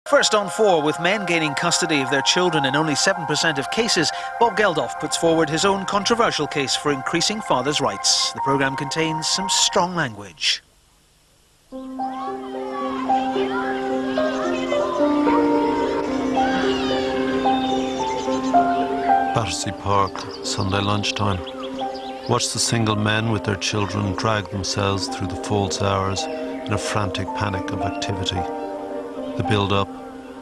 First on four, with men gaining custody of their children in only 7% of cases, Bob Geldof puts forward his own controversial case for increasing fathers' rights. The programme contains some strong language. Battersea Park, Sunday lunchtime. Watch the single men with their children drag themselves through the false hours in a frantic panic of activity. The build-up,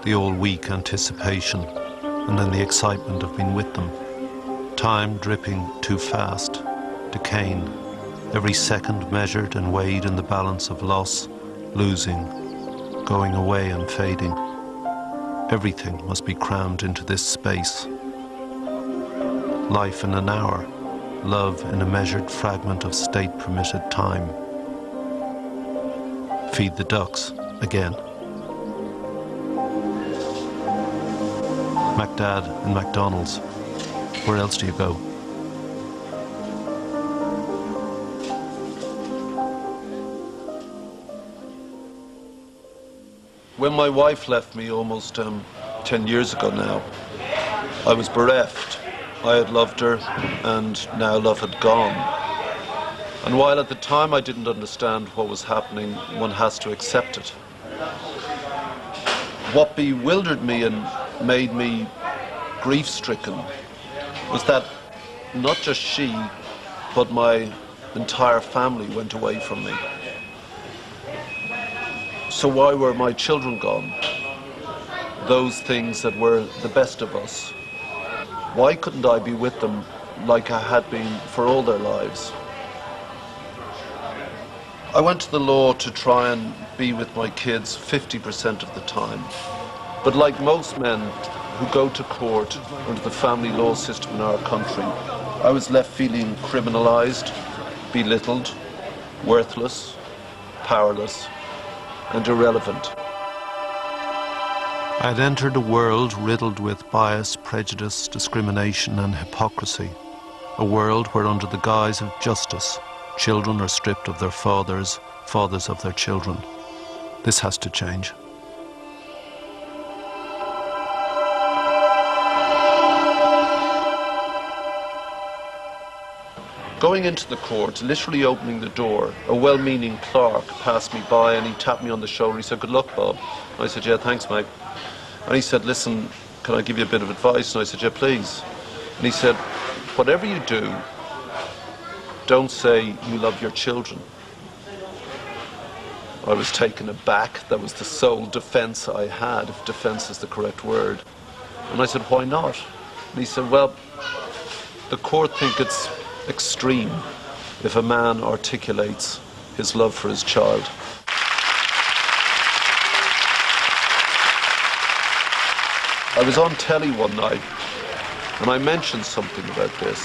the all-week anticipation, and then the excitement of being with them. Time dripping too fast, decaying, every second measured and weighed in the balance of loss, losing, going away and fading. Everything must be crammed into this space. Life in an hour, love in a measured fragment of state-permitted time. Feed the ducks again. MacDad and McDonald's. Where else do you go? When my wife left me almost 10 years ago now, I was bereft. I had loved her, and now love had gone. And while at the time I didn't understand what was happening, one has to accept it. What bewildered me and made me grief-stricken was that not just she, but my entire family went away from me. So why were my children gone? Those things that were the best of us. Why couldn't I be with them like I had been for all their lives? I went to the law to try and be with my kids 50% of the time. But like most men who go to court under the family law system in our country, I was left feeling criminalized, belittled, worthless, powerless, and irrelevant. I had entered a world riddled with bias, prejudice, discrimination and hypocrisy. A world where under the guise of justice, children are stripped of their fathers, fathers of their children. This has to change. Going into the court, literally opening the door, a well-meaning clerk passed me by and he tapped me on the shoulder. He said, "Good luck, Bob." I said, "Yeah, thanks, mate." And he said, "Listen, can I give you a bit of advice?" And I said, "Yeah, please." And he said, "Whatever you do, don't say you love your children." I was taken aback. That was the sole defense I had, if defense is the correct word. And I said, "Why not?" And he said, "Well, the court think it's extreme if a man articulates his love for his child." I was on telly one night and I mentioned something about this.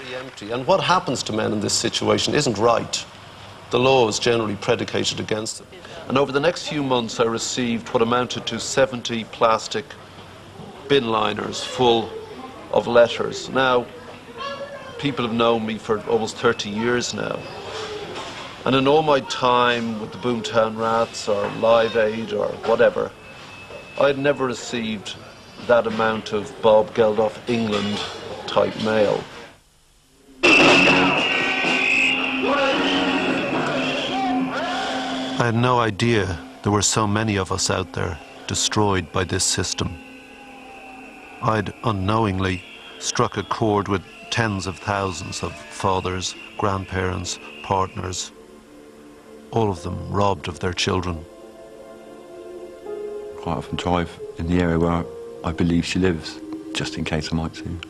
Very empty. And what happens to men in this situation isn't right. The law is generally predicated against them. And over the next few months I received what amounted to 70 plastic bin liners full of letters. Now, people have known me for almost 30 years now. And in all my time with the Boomtown Rats or Live Aid or whatever, I had never received that amount of Bob Geldof England type mail. I had no idea there were so many of us out there destroyed by this system. I'd unknowingly struck a chord with tens of thousands of fathers, grandparents, partners, all of them robbed of their children. Quite often drive in the area where I believe she lives, just in case I might see her.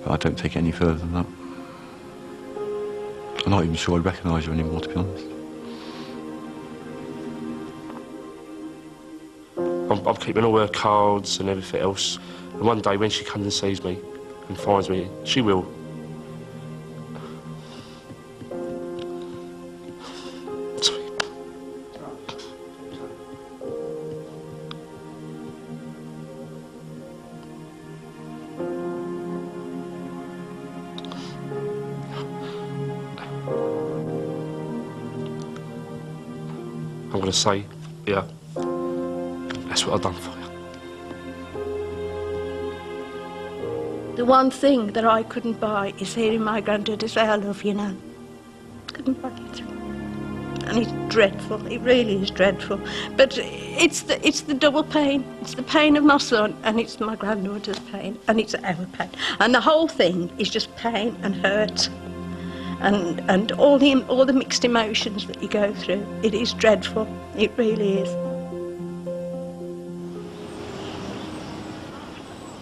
But I don't take it any further than that. I'm not even sure I recognise her anymore, to be honest. I'm keeping all her cards and everything else. And one day when she comes and sees me and finds me, she will. I'm going to say, yeah. That's what I've done for you. The one thing that I couldn't buy is hearing my granddaughter say, "I love you, Nan." Couldn't buy it. And it's dreadful, it really is dreadful. But it's the double pain. It's the pain of my son, and it's my granddaughter's pain, and it's our pain. And the whole thing is just pain and hurt. And all the mixed emotions that you go through. It is dreadful, it really is.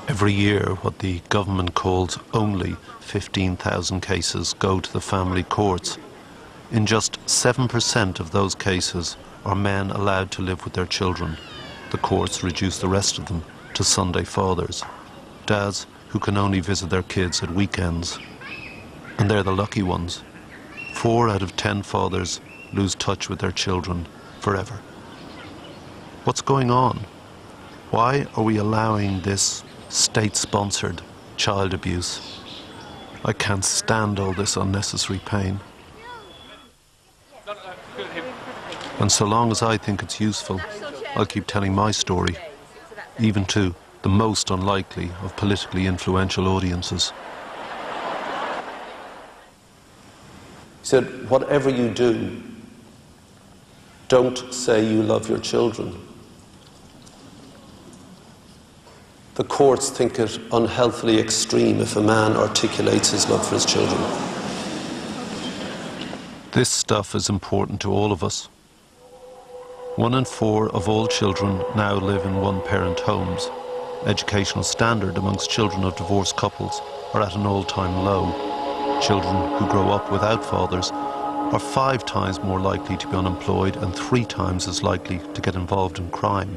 Every year, what the government calls only 15,000 cases go to the family courts. In just 7% of those cases are men allowed to live with their children. The courts reduce the rest of them to Sunday fathers, dads who can only visit their kids at weekends. And they're the lucky ones. 4 out of 10 fathers lose touch with their children forever. What's going on? Why are we allowing this state-sponsored child abuse? I can't stand all this unnecessary pain. And so long as I think it's useful, I'll keep telling my story, even to the most unlikely of politically influential audiences. He said, whatever you do, don't say you love your children. The courts think it unhealthily extreme if a man articulates his love for his children. This stuff is important to all of us. 1 in 4 of all children now live in one-parent homes. Educational standard amongst children of divorced couples are at an all-time low. Children who grow up without fathers are 5 times more likely to be unemployed and 3 times as likely to get involved in crime.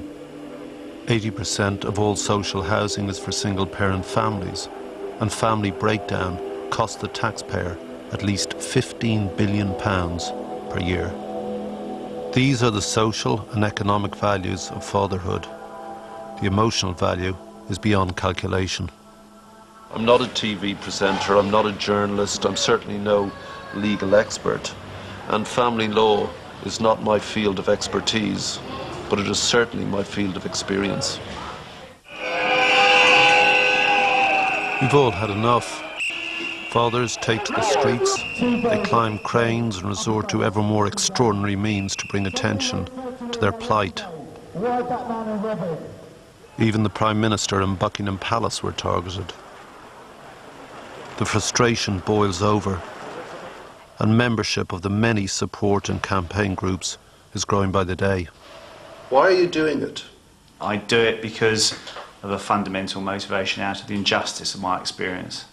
80% of all social housing is for single-parent families, and family breakdown costs the taxpayer at least £15 billion per year. These are the social and economic values of fatherhood. The emotional value is beyond calculation. I'm not a TV presenter, I'm not a journalist, I'm certainly no legal expert. And family law is not my field of expertise, but it is certainly my field of experience. We've all had enough. Fathers take to the streets, they climb cranes and resort to ever more extraordinary means to bring attention to their plight. Even the Prime Minister and Buckingham Palace were targeted. The frustration boils over, and membership of the many support and campaign groups is growing by the day. Why are you doing it? I do it because of a fundamental motivation out of the injustice of my experience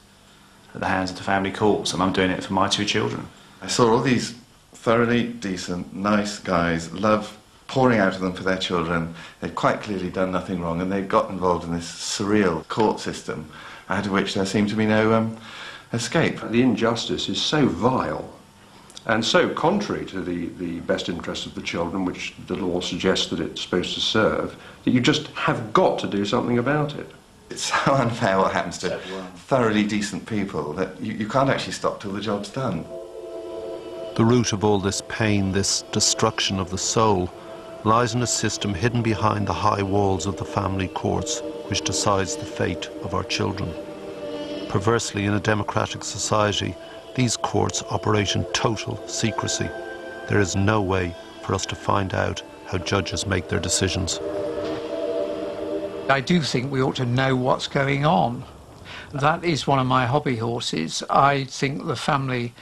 at the hands of the family courts, and I'm doing it for my 2 children. I saw all these thoroughly decent, nice guys, love pouring out of them for their children. They'd quite clearly done nothing wrong, and they'd got involved in this surreal court system, out of which there seemed to be no escape. The injustice is so vile and so contrary to the best interests of the children, which the law suggests that it's supposed to serve, that you just have got to do something about it. It's so unfair what happens to thoroughly decent people that you can't actually stop till the job's done. The root of all this pain, this destruction of the soul, lies in a system hidden behind the high walls of the family courts, which decides the fate of our children. Perversely, in a democratic society, these courts operate in total secrecy. There is no way for us to find out how judges make their decisions. I do think we ought to know what's going on. That is one of my hobby horses. I think the family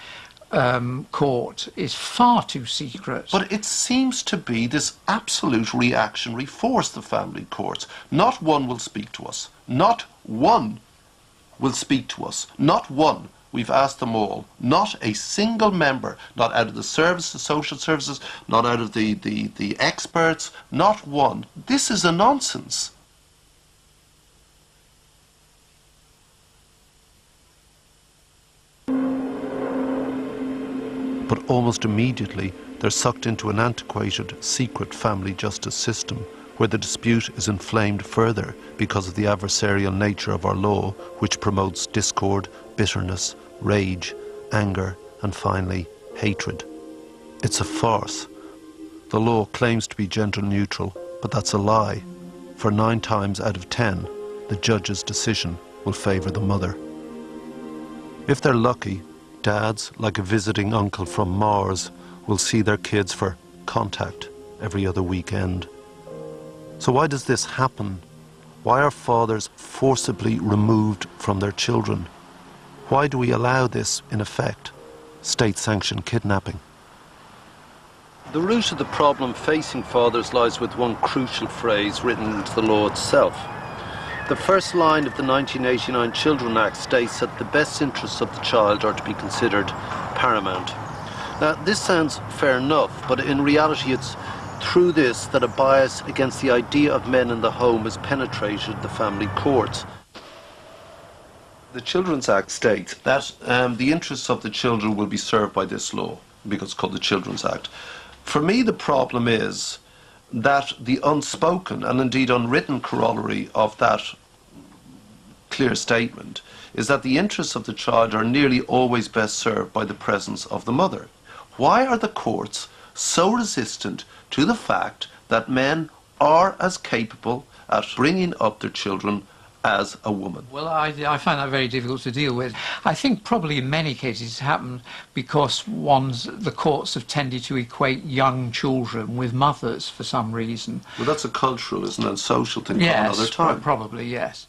court is far too secret. But it seems to be this absolute reactionary force, the family courts. Not one will speak to us. Not one will speak to us. Not one. We've asked them all. Not a single member, not out of the services, social services, not out of the experts, not one. This is a nonsense. But almost immediately, they're sucked into an antiquated, secret family justice system where the dispute is inflamed further because of the adversarial nature of our law, which promotes discord, bitterness, rage, anger, and finally, hatred. It's a farce. The law claims to be gender neutral, but that's a lie. for 9 times out of 10, the judge's decision will favour the mother. If they're lucky, dads, like a visiting uncle from Mars, will see their kids for contact every other weekend. So why does this happen? Why are fathers forcibly removed from their children? Why do we allow this, in effect, state-sanctioned kidnapping? The root of the problem facing fathers lies with one crucial phrase written into the law itself. The first line of the 1989 Children Act states that the best interests of the child are to be considered paramount. Now, this sounds fair enough, but in reality it's through this that a bias against the idea of men in the home has penetrated the family courts. The Children's Act states that the interests of the children will be served by this law, because it's called the Children's Act. For me, the problem is that the unspoken and indeed unwritten corollary of that clear statement is that the interests of the child are nearly always best served by the presence of the mother. Why are the courts so resistant to the fact that men are as capable at bringing up their children as a woman? Well, I find that very difficult to deal with. I think probably in many cases it's happened because the courts have tended to equate young children with mothers for some reason. Well, that's a cultural, isn't it, and social thing for another time. Probably, yes.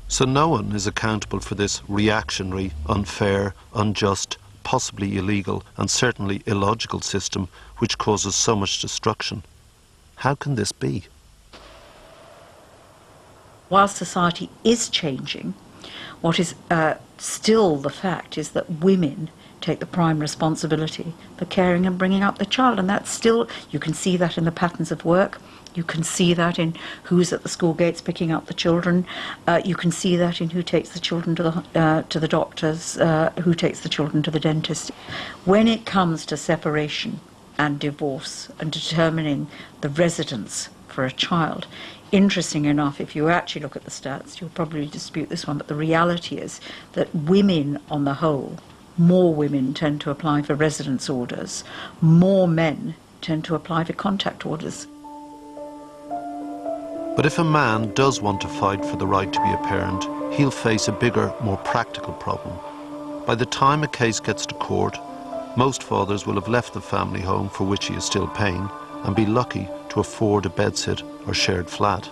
So no one is accountable for this reactionary, unfair, unjust, possibly illegal and certainly illogical system which causes so much destruction. How can this be? While society is changing, what is still the fact is that women take the prime responsibility for caring and bringing up the child, and that's still, you can see that in the patterns of work, you can see that in who's at the school gates picking up the children, you can see that in who takes the children to the doctors, who takes the children to the dentist. When it comes to separation and divorce and determining the residence for a child, interesting enough, if you actually look at the stats, you'll probably dispute this one, but the reality is that women on the whole, more women tend to apply for residence orders, more men tend to apply for contact orders. But if a man does want to fight for the right to be a parent, he'll face a bigger, more practical problem. By the time a case gets to court, most fathers will have left the family home for which he is still paying and be lucky to afford a bedsit or shared flat.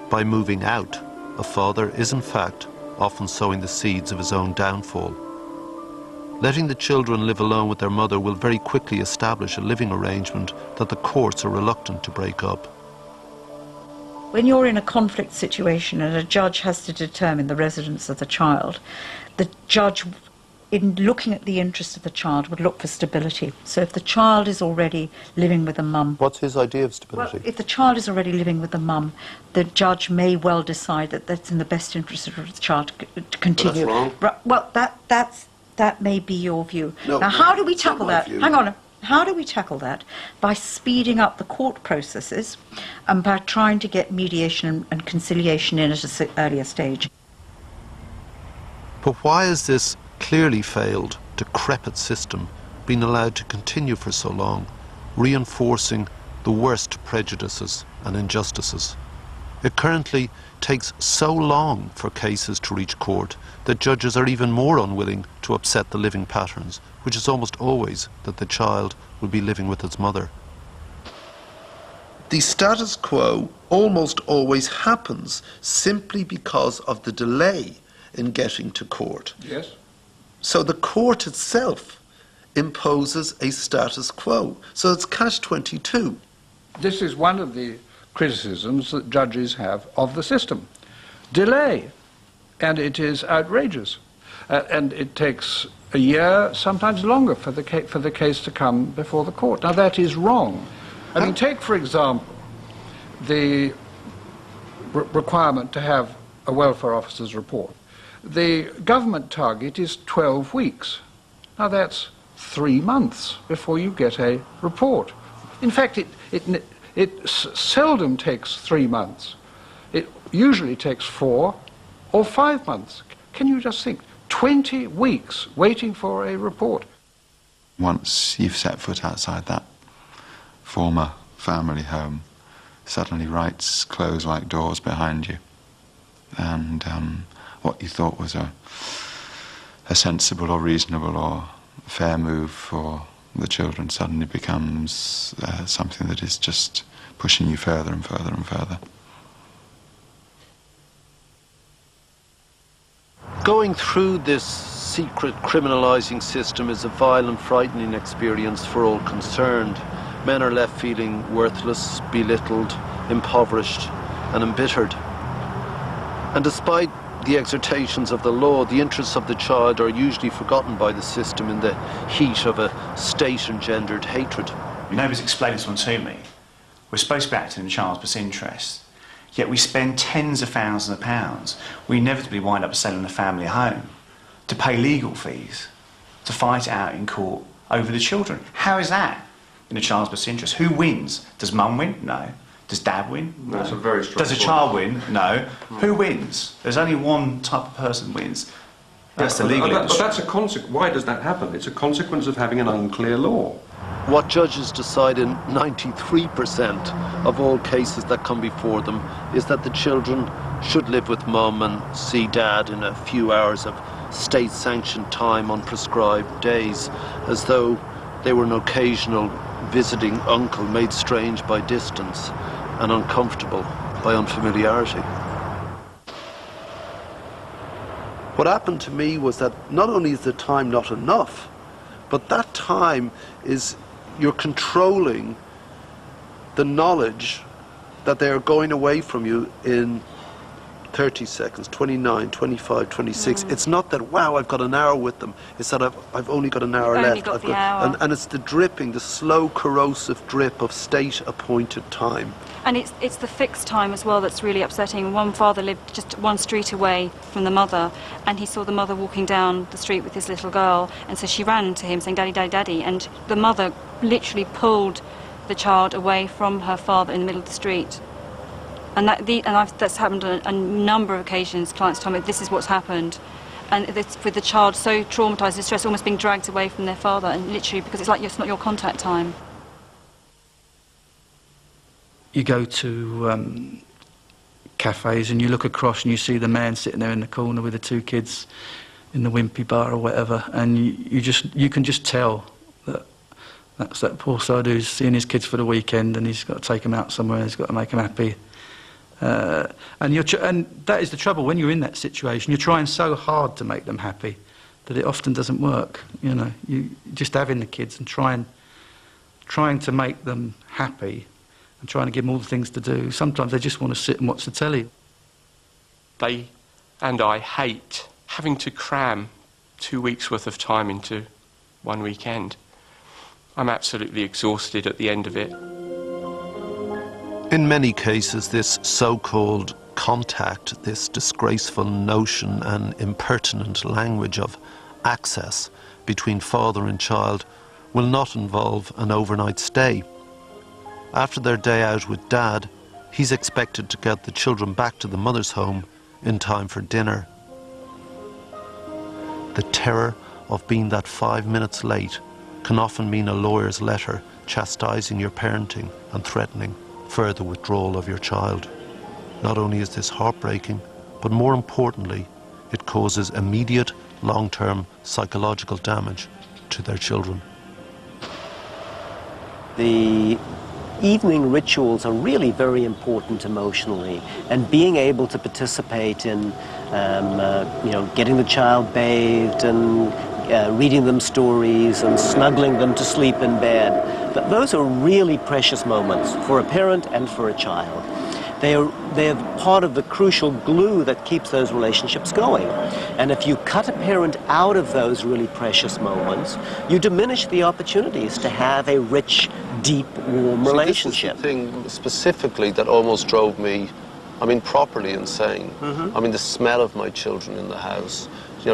By moving out, a father is in fact often sowing the seeds of his own downfall. Letting the children live alone with their mother will very quickly establish a living arrangement that the courts are reluctant to break up. When you're in a conflict situation and a judge has to determine the residence of the child, the judge, in looking at the interest of the child, would look for stability. So if the child is already living with a mum... What's his idea of stability? Well, if the child is already living with the mum, the judge may well decide that that's in the best interest of the child to continue. But that's wrong. Well, that may be your view. No, now, how do we tackle that? view. Hang on. How do we tackle that? By speeding up the court processes and by trying to get mediation and conciliation in at an earlier stage. But why has this clearly failed, decrepit system been allowed to continue for so long, reinforcing the worst prejudices and injustices? It currently takes so long for cases to reach court that judges are even more unwilling to upset the living patterns, which is almost always that the child will be living with its mother. The status quo almost always happens simply because of the delay in getting to court. Yes. So the court itself imposes a status quo. So it's catch-22. This is one of the criticisms that judges have of the system. Delay. And it is outrageous. And it takes a year, sometimes longer, for the case to come before the court. Now, that is wrong. I mean, take, for example, the requirement to have a welfare officer's report. The government target is 12 weeks. Now, that's 3 months before you get a report. In fact, it seldom takes 3 months. It usually takes 4 or 5 months. Can you just think? 20 weeks waiting for a report. Once you've set foot outside that former family home, suddenly rights close like doors behind you, and what you thought was a sensible or reasonable or fair move for the children suddenly becomes something that is just pushing you further and further and further. Going through this secret criminalising system is a vile and frightening experience for all concerned. Men are left feeling worthless, belittled, impoverished and embittered. And despite the exhortations of the law, the interests of the child are usually forgotten by the system in the heat of a state-engendered hatred. Nobody's explained this one to me. We're supposed to be acting in the child's best interest, yet we spend tens of thousands of pounds. We inevitably wind up selling the family a home to pay legal fees, to fight it out in court over the children. How is that in the child's best interest? Who wins? Does mum win? No. Does dad win? No. That's a very strong Does a point. child win? No. Who wins? There's only one type of person wins. That's the legal But industry. that's a consequence. Why does that happen? It's a consequence of having an unclear law. What judges decide in 93% of all cases that come before them is that the children should live with mum and see dad in a few hours of state-sanctioned time on prescribed days, as though they were an occasional visiting uncle made strange by distance and uncomfortable by unfamiliarity. What happened to me was that not only is the time not enough, but that time is you're controlling the knowledge that they are going away from you in 30 seconds, 29, 25, 26. It's not that, wow, I've got an hour with them. It's that I've only got an hour You've only left. got I've the hour. And it's the dripping, the slow, corrosive drip of state-appointed time. And it's the fixed time as well that's really upsetting. One father lived just one street away from the mother, and he saw the mother walking down the street with this little girl, and so she ran to him saying, "Daddy, Daddy, Daddy," and the mother literally pulled the child away from her father in the middle of the street. And that's happened on a number of occasions. Clients tell me this is what's happened, and it's with the child so traumatised, distressed, almost being dragged away from their father, and literally because it's like it's not your contact time. You go to cafes and you look across and you see the man sitting there in the corner with the two kids in the Wimpy bar or whatever, and you can just tell that that's that poor sod who's seeing his kids for the weekend and he's got to take them out somewhere and he's got to make them happy. And that is the trouble when you're in that situation. You're trying so hard to make them happy that it often doesn't work. You know, you just having the kids and trying to make them happy and trying to give them all the things to do. Sometimes they just want to sit and watch the telly. They and I hate having to cram 2 weeks' worth of time into one weekend. I'm absolutely exhausted at the end of it. In many cases, this so-called contact, this disgraceful notion and impertinent language of access between father and child will not involve an overnight stay. After their day out with dad, he's expected to get the children back to the mother's home in time for dinner. The terror of being that 5 minutes late can often mean a lawyer's letter chastising your parenting and threatening further withdrawal of your child. Not only is this heartbreaking, but more importantly, it causes immediate, long-term psychological damage to their children. The evening rituals are really very important emotionally, and being able to participate in getting the child bathed and reading them stories and snuggling them to sleep in bed, those are really precious moments for a parent and for a child. They're part of the crucial glue that keeps those relationships going. And if you cut a parent out of those really precious moments, you diminish the opportunities to have a rich, deep, warm relationship. This is the thing specifically that almost drove me, properly insane. The smell of my children in the house,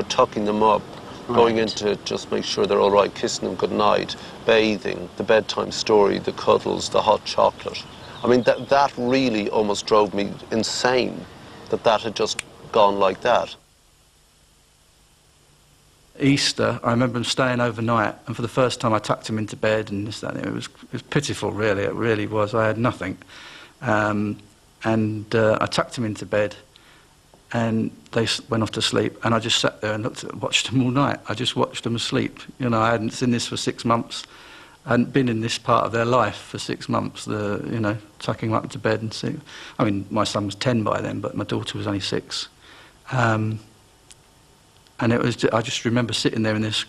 tucking them up, going in to just make sure they're all right, kissing them goodnight, bathing, the bedtime story, the cuddles, the hot chocolate. That really almost drove me insane, that had just gone like that. Easter, I remember him staying overnight, and for the first time I tucked him into bed, and this, that, and it was pitiful, really. It really was. I had nothing, I tucked him into bed, and they went off to sleep, and I just sat there and watched them all night. I just watched them asleep. You know, I hadn't seen this for 6 months. I hadn't been in this part of their life for 6 months, tucking them up into bed and sleep. I mean, my son was 10 by then, but my daughter was only 6. And it was, I just remember sitting there in this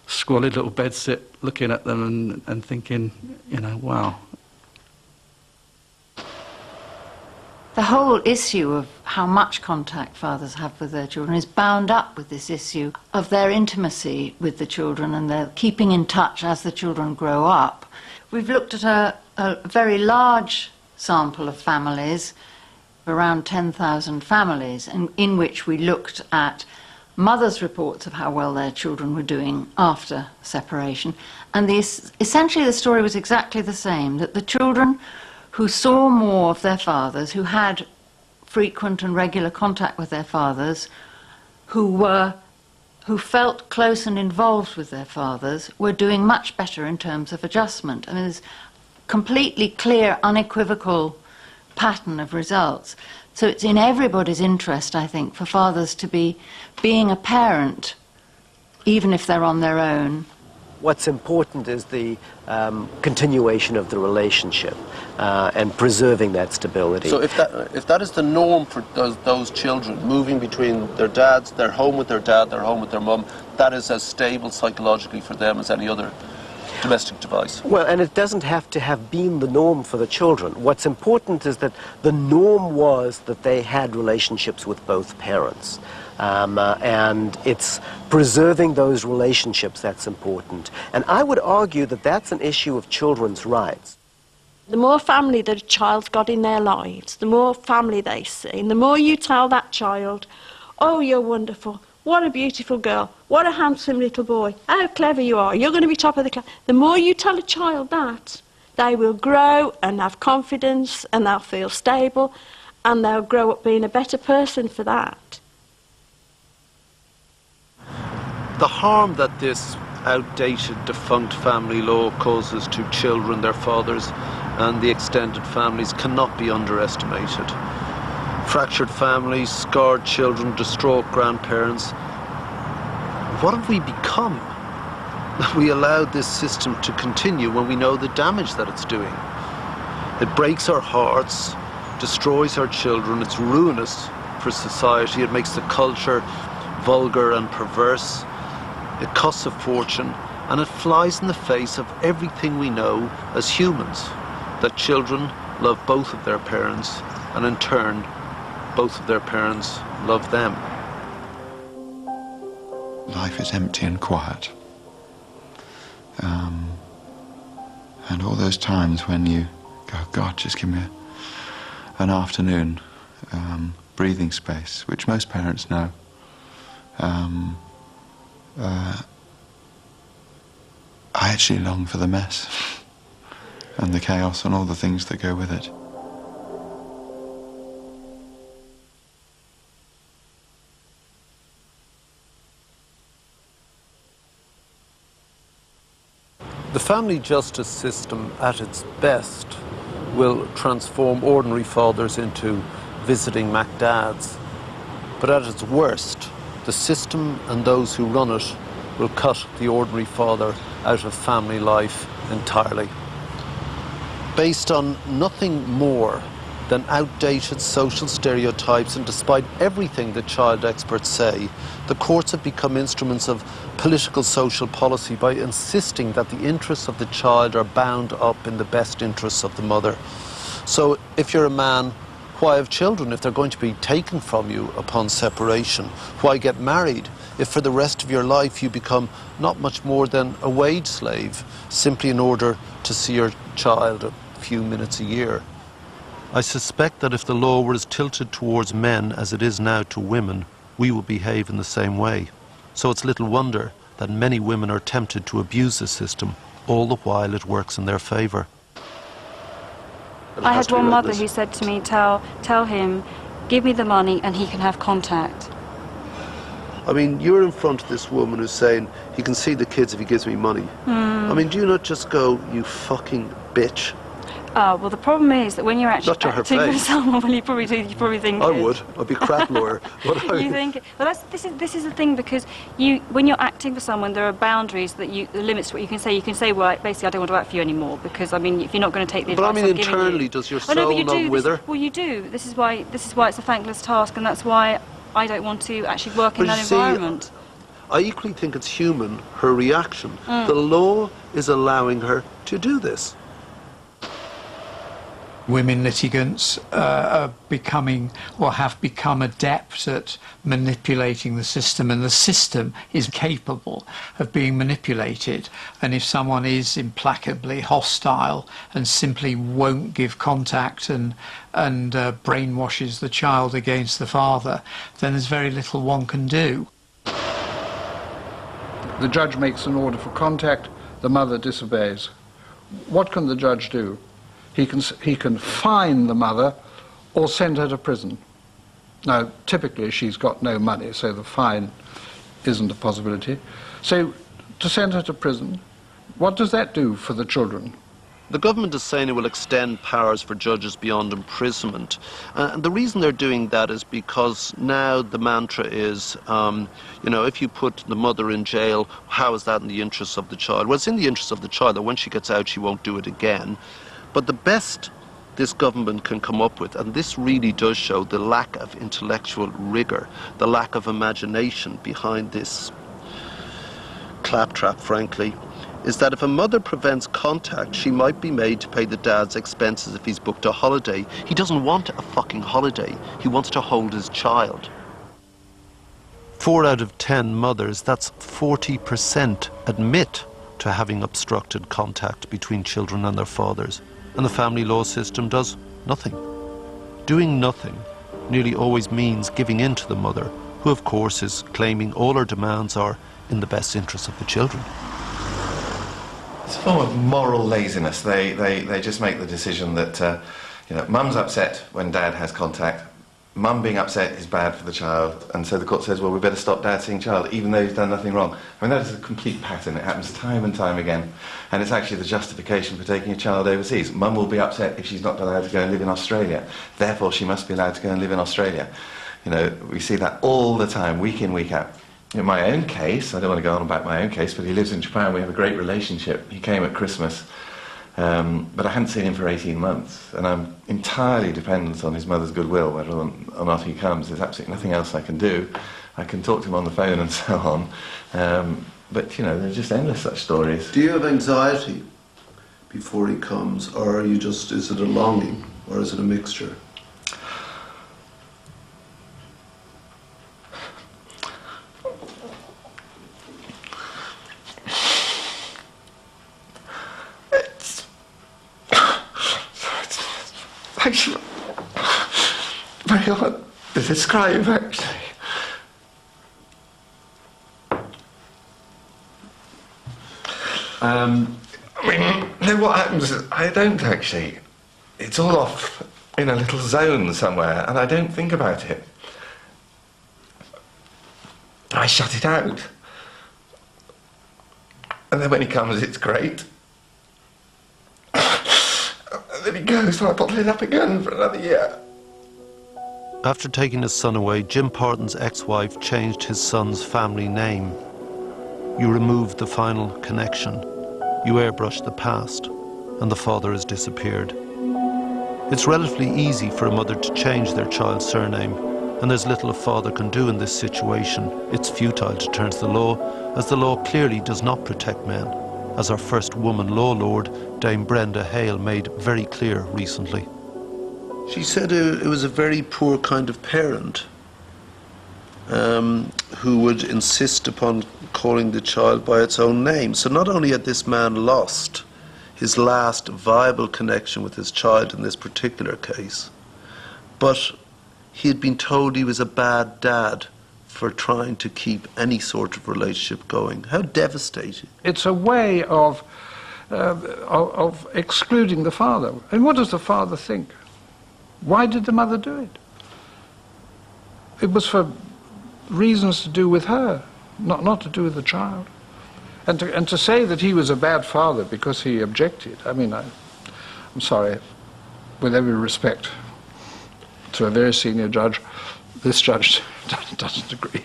squalid little bedsit, looking at them and thinking, wow. The whole issue of how much contact fathers have with their children is bound up with this issue of their intimacy with the children and their keeping in touch as the children grow up. We've looked at a very large sample of families, around 10,000 families, in which we looked at mothers' reports of how well their children were doing after separation. And essentially the story was exactly the same, that the children who saw more of their fathers, who had frequent and regular contact with their fathers, who felt close and involved with their fathers, were doing much better in terms of adjustment. I mean, there's a completely clear, unequivocal pattern of results. So it's in everybody's interest, I think, for fathers to be being a parent, even if they're on their own. What's important is the continuation of the relationship and preserving that stability. So if that is the norm for those children, moving between their dads, they're home with their dad, they're home with their mum, that is as stable psychologically for them as any other domestic device. Well, and it doesn't have to have been the norm for the children. What's important is that the norm was that they had relationships with both parents. And it's preserving those relationships that's important. And I would argue that that's an issue of children's rights. The more family that a child's got in their lives, the more family they see, and the more you tell that child, oh, you're wonderful, what a beautiful girl, what a handsome little boy, how clever you are, you're going to be top of the class. The more you tell a child that, they will grow and have confidence and they'll feel stable and they'll grow up being a better person for that. The harm that this outdated, defunct family law causes to children, their fathers, and the extended families cannot be underestimated. Fractured families, scarred children, distraught grandparents. What have we become? We allowed this system to continue when we know the damage that it's doing. It breaks our hearts, destroys our children, it's ruinous for society, it makes the culture vulgar and perverse. It costs a fortune, and it flies in the face of everything we know as humans, that children love both of their parents, and in turn, both of their parents love them. Life is empty and quiet. And all those times when you go, God, just give me an afternoon, breathing space, which most parents know. I actually long for the mess and the chaos and all the things that go with it. The family justice system at its best will transform ordinary fathers into visiting MacDads. But at its worst, the system and those who run it will cut the ordinary father out of family life entirely. Based on nothing more than outdated social stereotypes, and despite everything that child experts say, the courts have become instruments of political social policy by insisting that the interests of the child are bound up in the best interests of the mother. So if you're a man, why have children if they're going to be taken from you upon separation? Why get married if for the rest of your life you become not much more than a wage slave, simply in order to see your child a few minutes a year? I suspect that if the law were as tilted towards men as it is now to women, we would behave in the same way. So it's little wonder that many women are tempted to abuse the system, all the while it works in their favour. I had one mother who said to me, tell him, give me the money and he can have contact. I mean, you're in front of this woman who's saying, he can see the kids if he gives me money. I mean, do you not just go, you fucking bitch? Well, the problem is that when you're actually Not to her acting for face. someone, well, you probably do. You probably think I it. would. I'd be a crap lawyer. You think, well, this is the thing, because when you're acting for someone, there are boundaries the limits to what you can say. You can say, well, basically, I don't want to work for you anymore, because I mean, if you're not going to take the advice But I mean, I'm giving internally, you. does your Oh, no, but soul you not do. wither? Well, you do. This is why it's a thankless task, and that's why I don't want to actually work in But that you see, environment. I equally think it's human, her reaction. Mm. The law is allowing her to do this. Women litigants are becoming, or have become, adept at manipulating the system, and the system is capable of being manipulated. And if someone is implacably hostile and simply won't give contact and brainwashes the child against the father, then there's very little one can do. The judge makes an order for contact, the mother disobeys. What can the judge do? He can fine the mother or send her to prison. Now, typically she's got no money, so the fine isn't a possibility. So, to send her to prison, what does that do for the children? The government is saying it will extend powers for judges beyond imprisonment. And the reason they're doing that is because now the mantra is, you know, if you put the mother in jail, how is that in the interests of the child? Well, it's in the interests of the child that when she gets out, she won't do it again. But the best this government can come up with, and this really does show the lack of intellectual rigour, the lack of imagination behind this claptrap, frankly, is that if a mother prevents contact, she might be made to pay the dad's expenses if he's booked a holiday. He doesn't want a fucking holiday. He wants to hold his child. 4 out of 10 mothers, that's 40%, admit to having obstructed contact between children and their fathers. And the family law system does nothing. Doing nothing nearly always means giving in to the mother, who of course is claiming all her demands are in the best interests of the children. It's a form of moral laziness. They just make the decision that, you know, mum's upset when dad has contact. Mum being upset is bad for the child, and so the court says, well, we better stop dad seeing child, even though he's done nothing wrong. I mean, that is a complete pattern. It happens time and time again, and it's actually the justification for taking a child overseas. Mum will be upset if she's not allowed to go and live in Australia. Therefore, she must be allowed to go and live in Australia. You know, we see that all the time, week in, week out. In my own case, I don't want to go on about my own case, but he lives in Japan. We have a great relationship. He came at Christmas. But I hadn't seen him for 18 months, and I'm entirely dependent on his mother's goodwill, whether or not he comes. There's absolutely nothing else I can do. I can talk to him on the phone and so on, but, you know, there's just endless such stories. Do you have anxiety before he comes, or are you just, is it a longing, or is it a mixture? Actually, very hard to describe, actually. I mean, then what happens is I don't actually. It's all off in a little zone somewhere, and I don't think about it. I shut it out. And then when he comes, it's great. Then he goes, so I bottle it up again for another year. After taking his son away, Jim Parton's ex-wife changed his son's family name. You removed the final connection. You airbrushed the past, and the father has disappeared. It's relatively easy for a mother to change their child's surname, and there's little a father can do in this situation. It's futile to turn to the law, as the law clearly does not protect men, as our first woman law lord, Dame Brenda Hale, made very clear recently. She said it was a very poor kind of parent who would insist upon calling the child by its own name. So not only had this man lost his last viable connection with his child in this particular case, but he had been told he was a bad dad for trying to keep any sort of relationship going. How devastating. It's a way of excluding the father. And what does the father think? Why did the mother do it? It was for reasons to do with her, not to do with the child. And to say that he was a bad father because he objected, I mean, I'm sorry, with every respect to a very senior judge, this judge doesn't agree.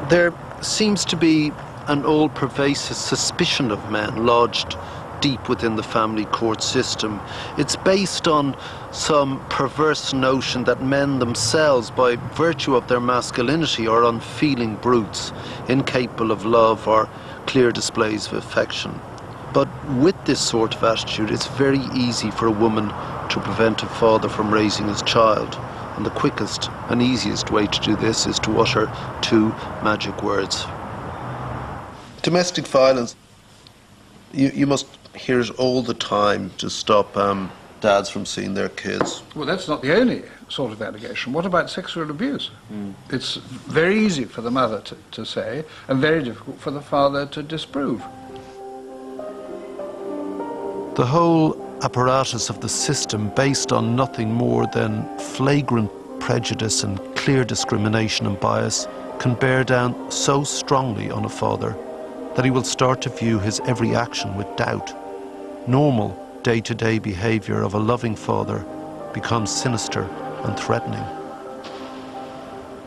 There seems to be an all-pervasive suspicion of men lodged deep within the family court system. It's based on some perverse notion that men themselves, by virtue of their masculinity, are unfeeling brutes, incapable of love or clear displays of affection. But with this sort of attitude, it's very easy for a woman to prevent a father from raising his child. And the quickest and easiest way to do this is to utter two magic words. Domestic violence, you must hear it all the time to stop dads from seeing their kids. Well, that's not the only sort of allegation. What about sexual abuse? It's very easy for the mother to say, and very difficult for the father to disprove. The whole apparatus of the system, based on nothing more than flagrant prejudice and clear discrimination and bias, can bear down so strongly on a father that he will start to view his every action with doubt. Normal, day-to-day behaviour of a loving father becomes sinister and threatening.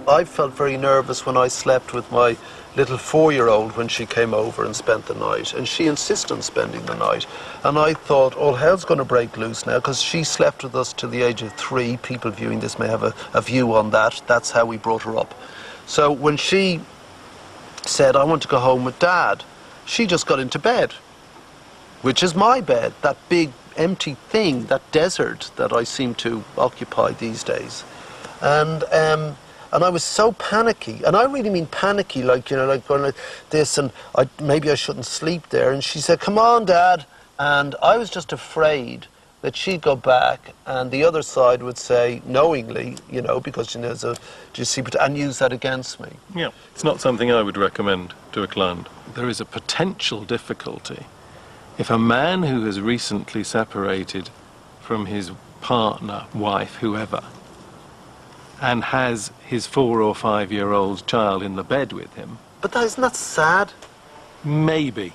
I felt very nervous when I slept with my little 4-year-old when she came over and spent the night, and she insisted on spending the night. And I thought, all hell's going to break loose now, because she slept with us till the age of 3. People viewing this may have a view on that. That's how we brought her up. So when she said, I want to go home with Dad, she just got into bed, which is my bed, that big empty thing, that desert that I seem to occupy these days. And I was so panicky, and I really mean panicky, like, you know, like going like this, and maybe I shouldn't sleep there. And she said, come on, Dad. And I was just afraid that she'd go back and the other side would say, knowingly, you know, because she knows and use that against me. Yeah, it's not something I would recommend to a client. There is a potential difficulty if a man who has recently separated from his partner, wife, whoever, and has his 4 or 5-year-old child in the bed with him. But isn't that sad? Maybe.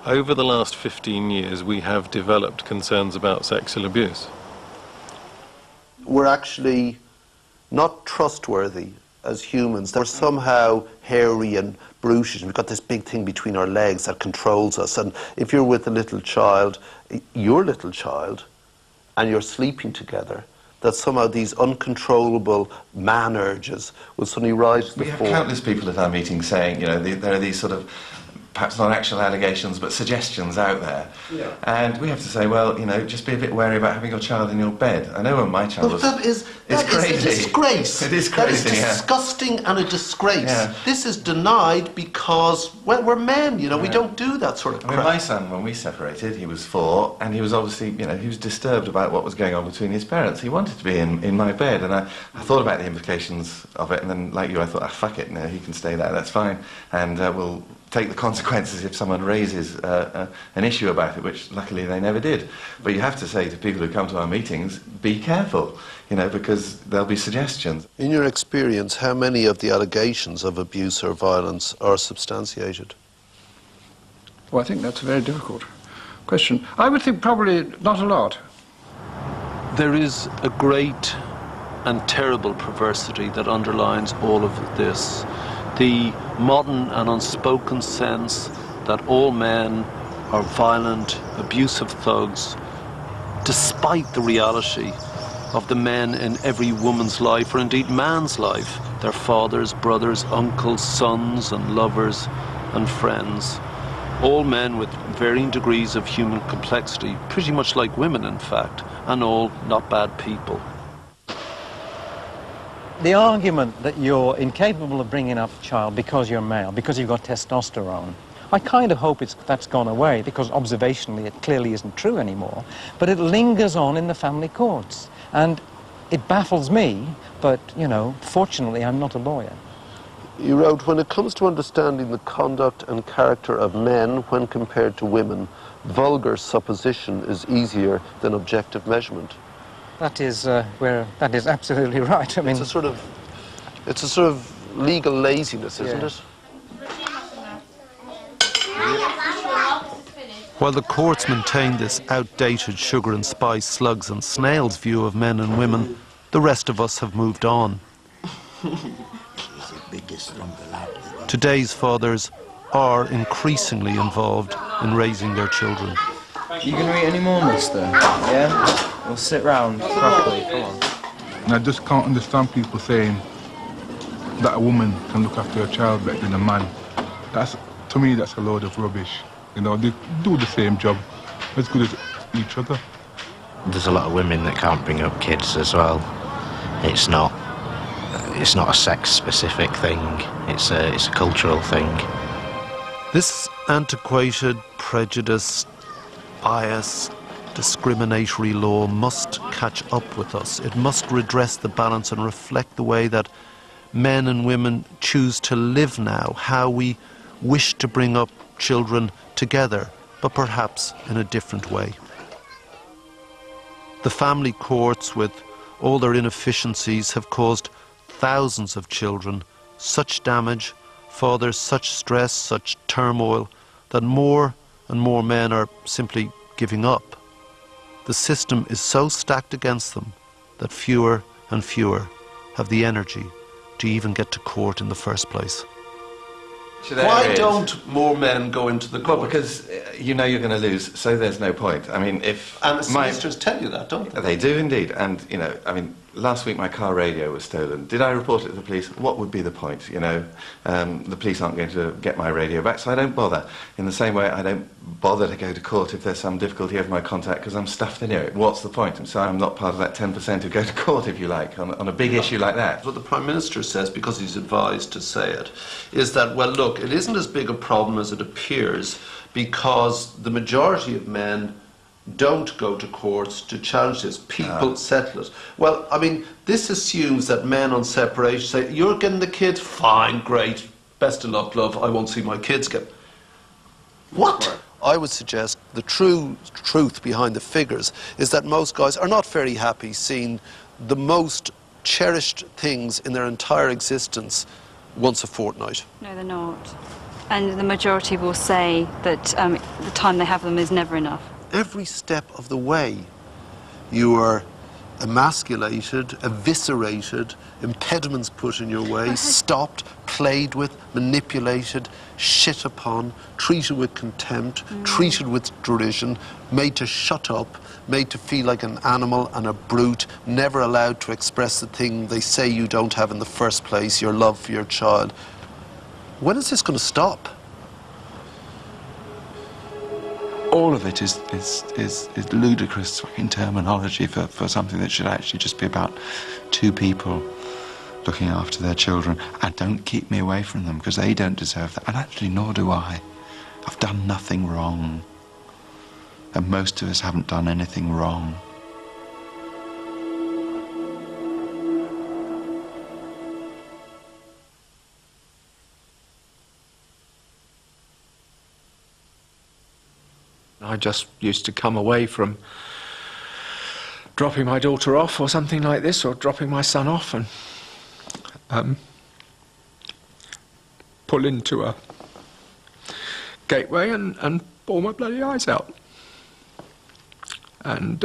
Over the last 15 years, we have developed concerns about sexual abuse. We're actually not trustworthy as humans. We're somehow hairy and brutish. We've got this big thing between our legs that controls us. And if you're with a little child, your little child, and you're sleeping together, that somehow these uncontrollable man urges will suddenly rise to the fore. We have countless people at our meetings saying, you know, there are these sort of, perhaps not actual allegations, but suggestions out there. Yeah. And we have to say, well, you know, just be a bit wary about having your child in your bed. I know when my child was... That is a disgrace. It is crazy, that is disgusting and a disgrace. Yeah. This is denied because, well, we're men, you know, we don't do that sort of crap. I mean, my son, when we separated, he was 4, and he was obviously, you know, he was disturbed about what was going on between his parents. He wanted to be in my bed, and I thought about the implications of it, and then, like you, I thought, fuck it, no, he can stay there, that's fine, and we'll take the consequences if someone raises an issue about it, which luckily they never did. But you have to say to people who come to our meetings, be careful, you know, because there'll be suggestions. In your experience, how many of the allegations of abuse or violence are substantiated? Well, I think that's a very difficult question. I would think probably not a lot. There is a great and terrible perversity that underlines all of this. The modern and unspoken sense that all men are violent, abusive thugs, despite the reality of the men in every woman's life, or indeed man's life, their fathers, brothers, uncles, sons and lovers and friends. All men with varying degrees of human complexity, pretty much like women in fact, and all not bad people. The argument that you're incapable of bringing up a child because you're male, because you've got testosterone, I kind of hope that's gone away, because observationally it clearly isn't true anymore, but it lingers on in the family courts. And it baffles me, but, you know, fortunately I'm not a lawyer. You wrote, when it comes to understanding the conduct and character of men when compared to women, vulgar supposition is easier than objective measurement. That is that is absolutely right. I mean, it's a sort of legal laziness, isn't it? While the courts maintain this outdated sugar and spice, slugs and snails view of men and women, the rest of us have moved on. Today's fathers are increasingly involved in raising their children. You gonna eat any more, mister? Yeah? We'll sit round properly, come on. And I just can't understand people saying that a woman can look after a child better than a man. To me, that's a load of rubbish. You know, they do the same job as good as each other. There's a lot of women that can't bring up kids as well. It's not a sex-specific thing. It's a cultural thing. This antiquated, prejudiced, biased, discriminatory law must catch up with us. It must redress the balance and reflect the way that men and women choose to live now, how we wish to bring up children together, but perhaps in a different way. The family courts, with all their inefficiencies, have caused thousands of children such damage, fathers such stress, such turmoil, that more and more men are simply giving up. The system is so stacked against them that fewer and fewer have the energy to even get to court in the first place. Why don't more men go into the court? Well, because you know you're going to lose, so there's no point. I mean, if... And the solicitors tell you that, don't they? They do indeed. And, you know, I mean, last week my car radio was stolen. Did I report it to the police? What would be the point, you know? The police aren't going to get my radio back, so I don't bother. In the same way, I don't bother to go to court if there's some difficulty over my contact because I'm stuffed in here. What's the point? And so I'm not part of that 10% who go to court, if you like, on a big issue like that. What the Prime Minister says, because he's advised to say it, is that, well, look, it isn't as big a problem as it appears because the majority of men don't go to courts to challenge this. People settle it. Well, I mean, this assumes that men on separation say, you're getting the kids? Fine, great, best of luck, love, I won't see my kids get... What? I would suggest the truth behind the figures is that most guys are not very happy seeing the most cherished things in their entire existence once a fortnight. No, they're not. And the majority will say that the time they have them is never enough. Every step of the way, you are emasculated, eviscerated, impediments put in your way, stopped, played with, manipulated, shit upon, treated with contempt, treated with derision, made to shut up, made to feel like an animal and a brute, never allowed to express the thing they say you don't have in the first place, your love for your child. When is this going to stop? All of it is ludicrous fucking terminology for something that should actually just be about two people looking after their children. And don't keep me away from them, because they don't deserve that. And actually, nor do I. I've done nothing wrong. And most of us haven't done anything wrong. I just used to come away from dropping my daughter off or something like this, or dropping my son off, and pull into a gateway and bawl my bloody eyes out. And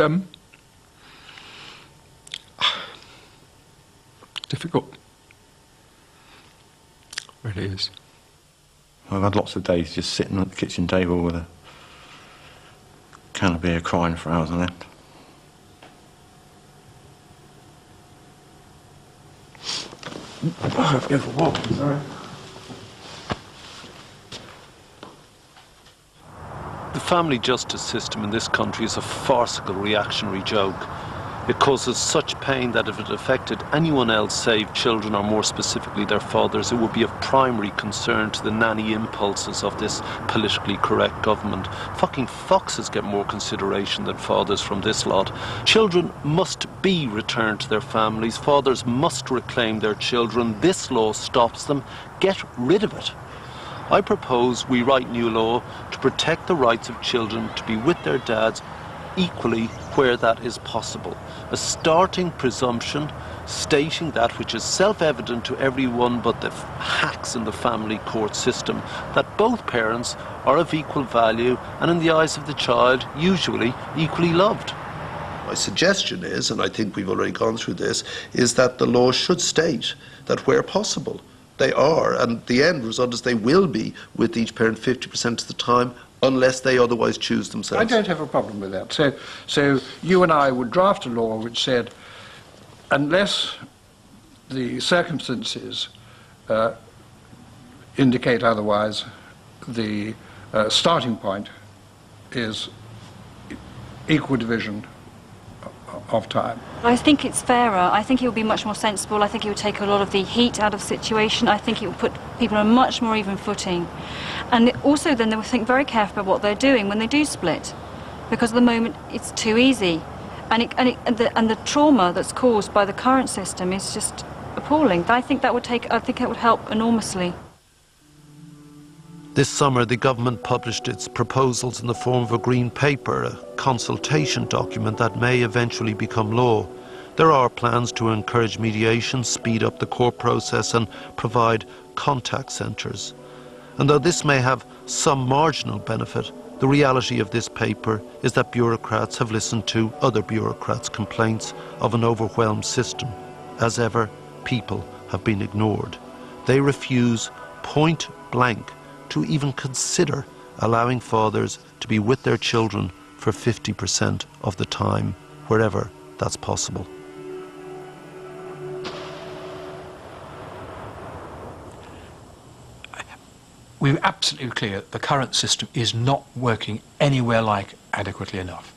difficult. Really is. I've had lots of days just sitting at the kitchen table with a can of beer crying for hours on end. I have to go for a walk, sorry. The family justice system in this country is a farcical reactionary joke. It causes such pain that if it affected anyone else save children, or more specifically their fathers, it would be of primary concern to the nanny impulses of this politically correct government. Fucking foxes get more consideration than fathers from this lot. Children must be returned to their families. Fathers must reclaim their children. This law stops them. Get rid of it. I propose we write new law to protect the rights of children to be with their dads equally where that is possible. A starting presumption stating that which is self-evident to everyone but the hacks in the family court system, that both parents are of equal value and in the eyes of the child usually equally loved. My suggestion is, and I think we've already gone through this, is that the law should state that where possible they are, and the end result is they will be with each parent 50% of the time unless they otherwise choose themselves. I don't have a problem with that. So you and I would draft a law which said, unless the circumstances indicate otherwise, the starting point is equal division of time. I think it's fairer. I think it would be much more sensible. I think it would take a lot of the heat out of the situation. I think it would put people on a much more even footing. And also then they would think very carefully about what they're doing when they do split. Because at the moment it's too easy. And the trauma that's caused by the current system is just appalling. I think it would help enormously. This summer, the government published its proposals in the form of a green paper, a consultation document that may eventually become law. There are plans to encourage mediation, speed up the court process and provide contact centres. And though this may have some marginal benefit, the reality of this paper is that bureaucrats have listened to other bureaucrats' complaints of an overwhelmed system. As ever, people have been ignored. They refuse point blank to even consider allowing fathers to be with their children for 50% of the time, wherever that's possible. We're absolutely clear that the current system is not working anywhere like adequately enough.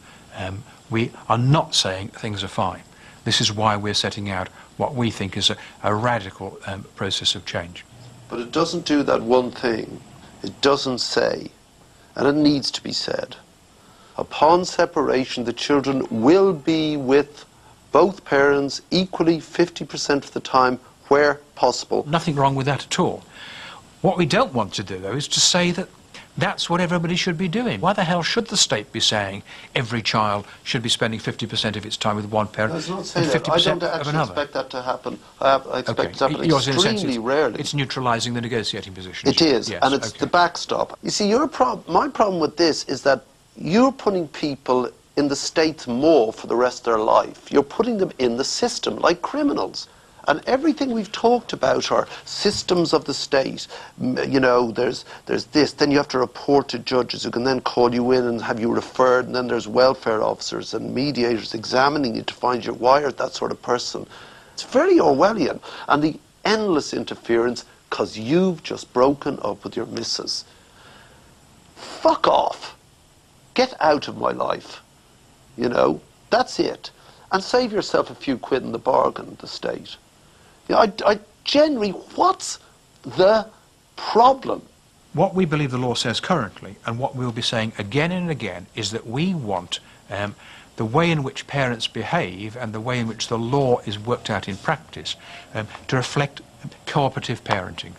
We are not saying things are fine. This is why we're setting out what we think is a radical process of change. But it doesn't do that one thing. It doesn't say, and it needs to be said, upon separation the children will be with both parents equally 50% of the time where possible. Nothing wrong with that at all. What we don't want to do, though, is to say that that's what everybody should be doing. Why the hell should the state be saying every child should be spending 50% of its time with one parent and 50% of another? I don't expect that to happen. I expect it to happen extremely rarely. It's neutralising the negotiating position. It is, yes, and it's the backstop. You see, my problem with this is that you're putting people in the state's maw for the rest of their life. You're putting them in the system like criminals. And everything we've talked about are systems of the state. You know, there's this, then you have to report to judges who can then call you in and have you referred, and then there's welfare officers and mediators examining you to find you wired, that sort of person. It's very Orwellian. And the endless interference because you've just broken up with your missus. Fuck off. Get out of my life. You know, that's it. And save yourself a few quid in the bargain, the state. You know, I generally, what's the problem? What we believe the law says currently, and what we'll be saying again and again, is that we want the way in which parents behave and the way in which the law is worked out in practice to reflect cooperative parenting.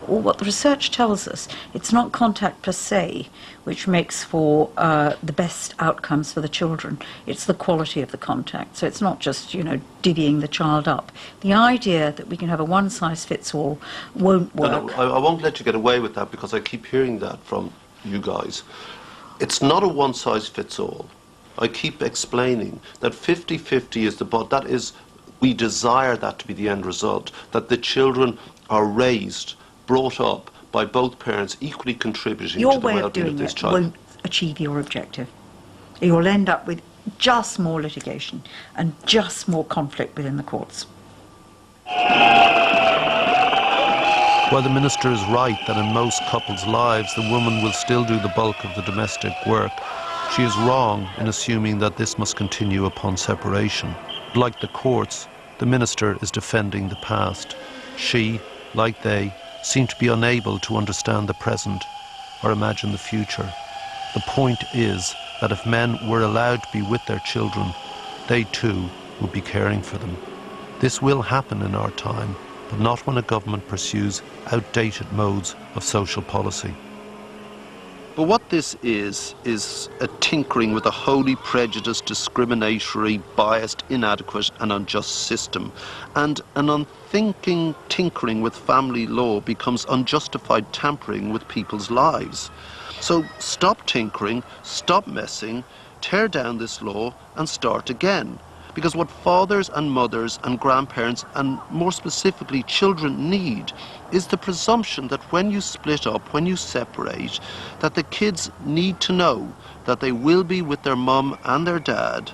Or what the research tells us, it's not contact per se which makes for the best outcomes for the children. It's the quality of the contact. So it's not just, you know, divvying the child up. The idea that we can have a one-size-fits-all won't work. No, I won't let you get away with that because I keep hearing that from you guys. It's not a one-size-fits-all. I keep explaining that 50-50 is that is, we desire that to be the end result, that the children are raised, brought up by both parents equally contributing to the well-being of this child. Your way of doing it won't achieve your objective. You'll end up with just more litigation and just more conflict within the courts. While the Minister is right that in most couples' lives the woman will still do the bulk of the domestic work, she is wrong in assuming that this must continue upon separation. Like the courts, the Minister is defending the past. She, like they, seem to be unable to understand the present or imagine the future. The point is that if men were allowed to be with their children, they too would be caring for them. This will happen in our time, but not when a government pursues outdated modes of social policy. But what this is a tinkering with a wholly prejudiced, discriminatory, biased, inadequate and unjust system. And an unthinking tinkering with family law becomes unjustified tampering with people's lives. So stop tinkering, stop messing, tear down this law and start again. Because what fathers and mothers and grandparents and more specifically children need is the presumption that when you split up, when you separate, that the kids need to know that they will be with their mum and their dad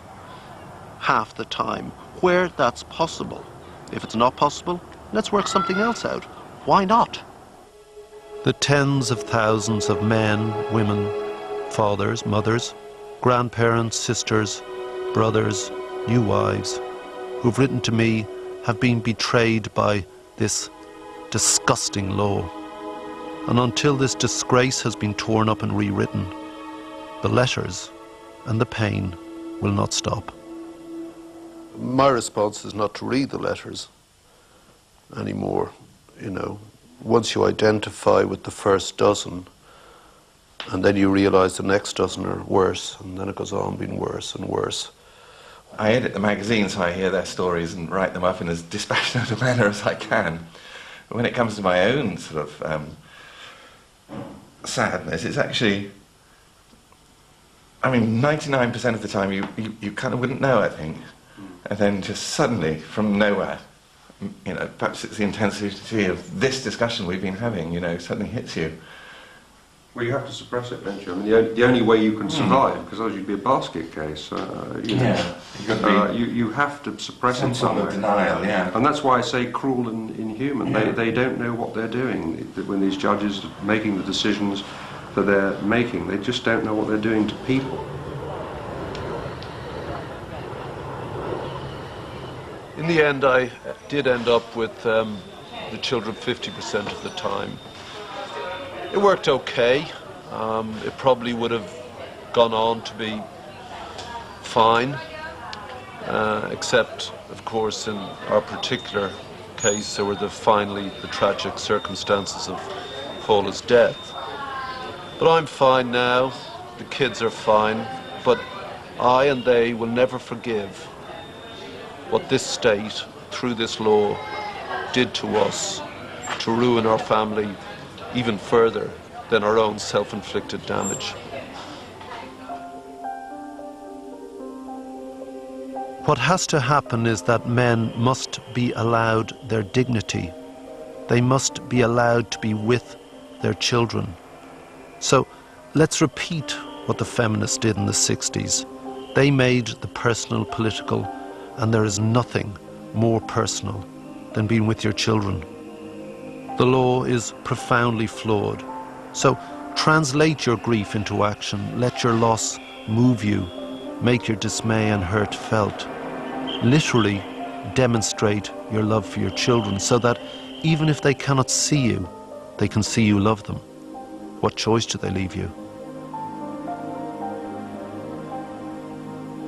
half the time, where that's possible. If it's not possible, let's work something else out. Why not? The tens of thousands of men, women, fathers, mothers, grandparents, sisters, brothers, new wives who've written to me have been betrayed by this disgusting law. And until this disgrace has been torn up and rewritten, the letters and the pain will not stop. My response is not to read the letters anymore, you know. Once you identify with the first dozen, and then you realise the next dozen are worse, and then it goes on being worse and worse. I edit the magazine, so I hear their stories and write them up in as dispassionate a manner as I can. But when it comes to my own sort of sadness, it's actually, I mean, 99% of the time you kind of wouldn't know, I think. And then just suddenly, from nowhere, you know, perhaps it's the intensity of this discussion we've been having, you know, suddenly hits you. Well, you have to suppress it, don't you? I mean, the only way you can survive, because otherwise you'd be a basket case. You have to suppress it Some sort of denial, yeah. And that's why I say cruel and inhuman. Yeah. They don't know what they're doing. When these judges are making the decisions that they're making, they just don't know what they're doing to people. In the end, I did end up with the children 50% of the time. It worked okay. It probably would have gone on to be fine, except, of course, in our particular case, there were finally the tragic circumstances of Paula's death. But I'm fine now, the kids are fine, but I and they will never forgive what this state, through this law, did to us, to ruin our family even further than our own self-inflicted damage. What has to happen is that men must be allowed their dignity. They must be allowed to be with their children. So let's repeat what the feminists did in the 60s. They made the personal political, and there is nothing more personal than being with your children. The law is profoundly flawed. So translate your grief into action. Let your loss move you. Make your dismay and hurt felt. Literally demonstrate your love for your children so that even if they cannot see you, they can see you love them. What choice do they leave you?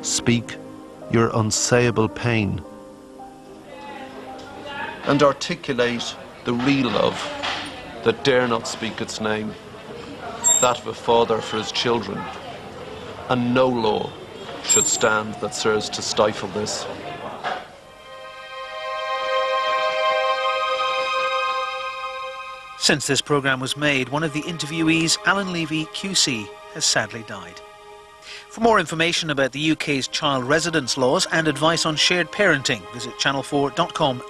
Speak your unsayable pain. And articulate the real love that dare not speak its name, that of a father for his children. And no law should stand that serves to stifle this. Since this programme was made, one of the interviewees, Alan Levy, QC, has sadly died. For more information about the UK's child residence laws and advice on shared parenting, visit channel4.com/